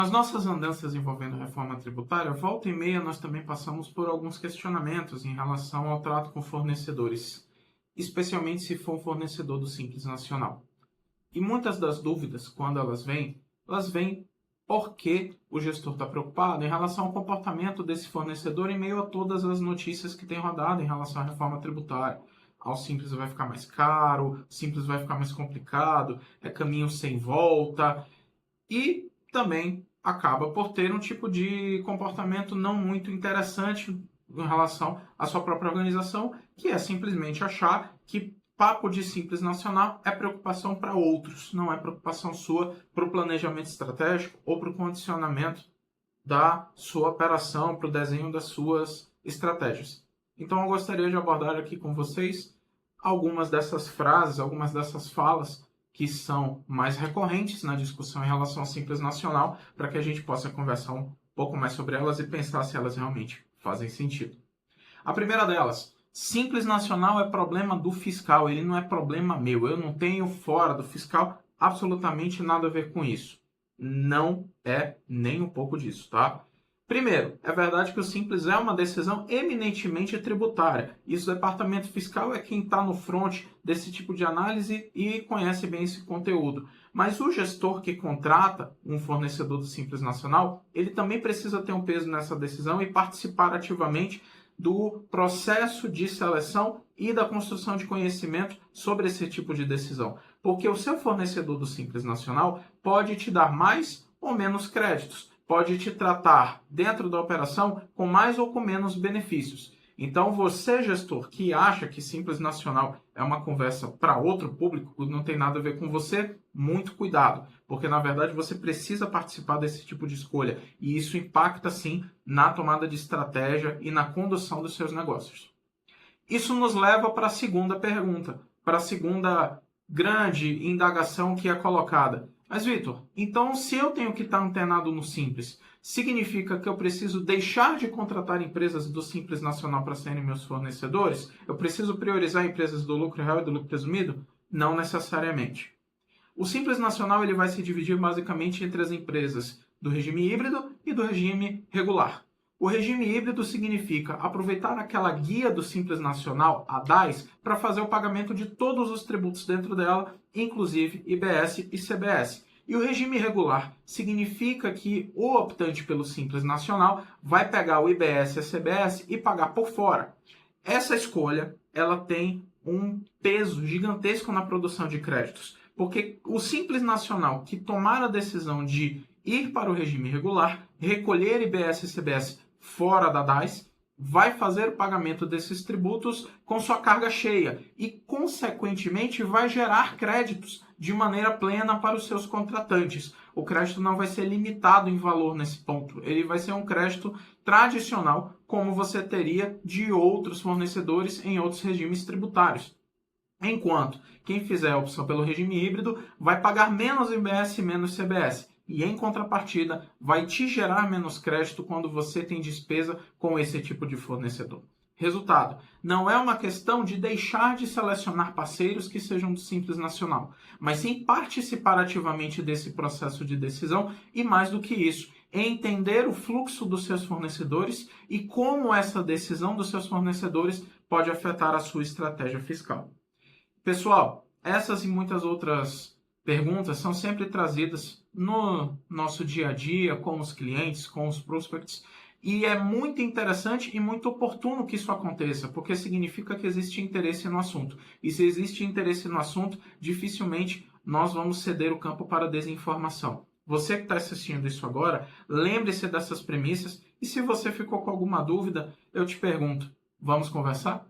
Nas nossas andanças envolvendo reforma tributária, volta e meia nós também passamos por alguns questionamentos em relação ao trato com fornecedores, especialmente se for um fornecedor do Simples Nacional. E muitas das dúvidas, quando elas vêm porque o gestor está preocupado em relação ao comportamento desse fornecedor em meio a todas as notícias que têm rodado em relação à reforma tributária. Ao Simples vai ficar mais caro, Simples vai ficar mais complicado, é caminho sem volta e também acaba por ter um tipo de comportamento não muito interessante em relação à sua própria organização, que é simplesmente achar que papo de Simples Nacional é preocupação para outros, não é preocupação sua para o planejamento estratégico ou para o condicionamento da sua operação, para o desenho das suas estratégias. Então eu gostaria de abordar aqui com vocês algumas dessas frases, algumas dessas falas que são mais recorrentes na discussão em relação ao Simples Nacional, para que a gente possa conversar um pouco mais sobre elas e pensar se elas realmente fazem sentido. A primeira delas, Simples Nacional é problema do fiscal, ele não é problema meu. Eu não tenho fora do fiscal absolutamente nada a ver com isso. Não é nem um pouco disso, tá? Primeiro, é verdade que o Simples é uma decisão eminentemente tributária. Isso, o Departamento Fiscal é quem está no front desse tipo de análise e conhece bem esse conteúdo. Mas o gestor que contrata um fornecedor do Simples Nacional, ele também precisa ter um peso nessa decisão e participar ativamente do processo de seleção e da construção de conhecimento sobre esse tipo de decisão. Porque o seu fornecedor do Simples Nacional pode te dar mais ou menos créditos, pode te tratar dentro da operação com mais ou com menos benefícios. Então, você, gestor, que acha que Simples Nacional é uma conversa para outro público, não tem nada a ver com você, muito cuidado, porque na verdade você precisa participar desse tipo de escolha e isso impacta sim na tomada de estratégia e na condução dos seus negócios. Isso nos leva para a segunda pergunta, para a segunda grande indagação que é colocada. Mas, Vitor, então se eu tenho que estar antenado no Simples, significa que eu preciso deixar de contratar empresas do Simples Nacional para serem meus fornecedores? Eu preciso priorizar empresas do lucro real e do lucro presumido? Não necessariamente. O Simples Nacional ele vai se dividir basicamente entre as empresas do regime híbrido e do regime regular. O regime híbrido significa aproveitar aquela guia do Simples Nacional, a DAS, para fazer o pagamento de todos os tributos dentro dela, inclusive IBS e CBS. E o regime regular significa que o optante pelo Simples Nacional vai pegar o IBS e a CBS e pagar por fora. Essa escolha ela tem um peso gigantesco na produção de créditos, porque o Simples Nacional que tomar a decisão de ir para o regime regular, recolher IBS e CBS fora da DAS, vai fazer o pagamento desses tributos com sua carga cheia e, consequentemente, vai gerar créditos de maneira plena para os seus contratantes. O crédito não vai ser limitado em valor nesse ponto, ele vai ser um crédito tradicional, como você teria de outros fornecedores em outros regimes tributários. Enquanto quem fizer a opção pelo regime híbrido vai pagar menos IBS e menos CBS. E em contrapartida, vai te gerar menos crédito quando você tem despesa com esse tipo de fornecedor. Resultado, não é uma questão de deixar de selecionar parceiros que sejam do Simples Nacional, mas sim participar ativamente desse processo de decisão e, mais do que isso, entender o fluxo dos seus fornecedores e como essa decisão dos seus fornecedores pode afetar a sua estratégia fiscal. Pessoal, essas e muitas outras perguntas são sempre trazidas no nosso dia a dia, com os clientes, com os prospects, e é muito interessante e muito oportuno que isso aconteça, porque significa que existe interesse no assunto. E se existe interesse no assunto, dificilmente nós vamos ceder o campo para a desinformação. Você que está assistindo isso agora, lembre-se dessas premissas, e se você ficou com alguma dúvida, eu te pergunto, vamos conversar?